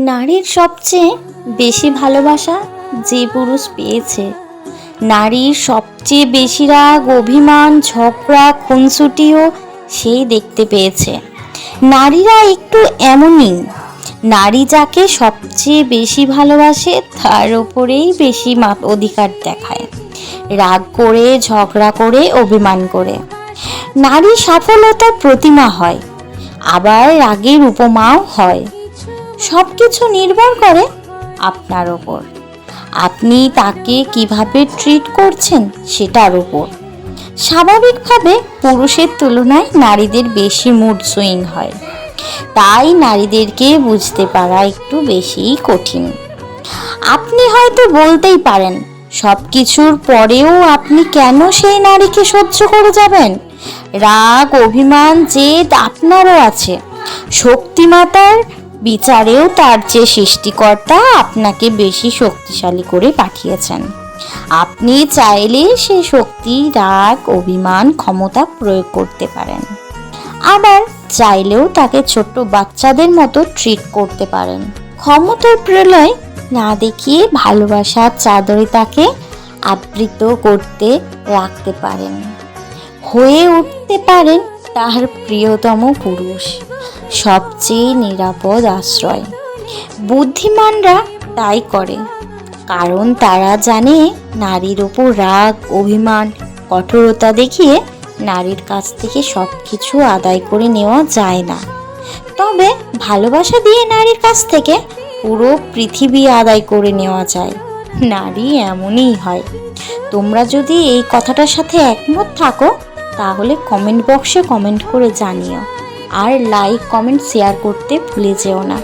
নারীর সবচেয়ে বেশি ভালোবাসা যে পুরুষ পেয়েছে, নারীর সবচেয়ে বেশি রাগ, অভিমান, ঝগড়া, খুনসুটিও সেই দেখতে পেয়েছে। নারীরা একটু এমনই, নারী যাকে সবচেয়ে বেশি ভালোবাসে তার ওপরেই বেশি অধিকার দেখায়, রাগ করে, ঝগড়া করে, অভিমান করে। নারী সফলতার প্রতিমা হয়, আবার রাগের উপমাও হয়। সব কিছু নির্ভর করে আপনার ওপর, আপনি তাকে কিভাবে ট্রিট করছেন সেটার উপর। স্বাভাবিকভাবে পুরুষের তুলনায় নারীদের বেশি মুড সুইং হয়, তাই নারীদেরকে বুঝতে পারা একটু বেশিই কঠিন। আপনি হয়তো বলতেই পারেন, সব কিছুর পরেও আপনি কেন সেই নারীকে সহ্য করে যাবেন? রাগ, অভিমান, জেদ আপনারও আছে। শক্তিমাতার বিচারেও তার যে সৃষ্টিকর্তা আপনাকে বেশি শক্তিশালী করে পাঠিয়েছেন। আপনি চাইলে সে শক্তি, রাগ, অভিমান, ক্ষমতা প্রয়োগ করতে পারেন। আবার চাইলেও তাকে ছোট্ট বাচ্চাদের মতো ট্রিট করতে পারেন। ক্ষমতার প্রলয় না দেখিয়ে ভালোবাসার চাদরে তাকে আবৃত করতে রাখতে পারেন, হয়ে উঠতে পারেন তার প্রিয়তম পুরুষ, সবচেয়ে নিরাপদ আশ্রয়। বুদ্ধিমানরা তাই করে, কারণ তারা জানে নারীর ওপর রাগ, অভিমান, কঠোরতা দেখিয়ে নারীর কাছ থেকে সব কিছু আদায় করে নেওয়া যায় না। তবে ভালোবাসা দিয়ে নারীর কাছ থেকে পুরো পৃথিবী আদায় করে নেওয়া যায়। নারী এমনই হয়। তোমরা যদি এই কথাটার সাথে একমত থাকো তাহলে কমেন্ট বক্সে কমেন্ট করে জানিও, আর লাইক, কমেন্ট, শেয়ার করতে ভুলে যেও না।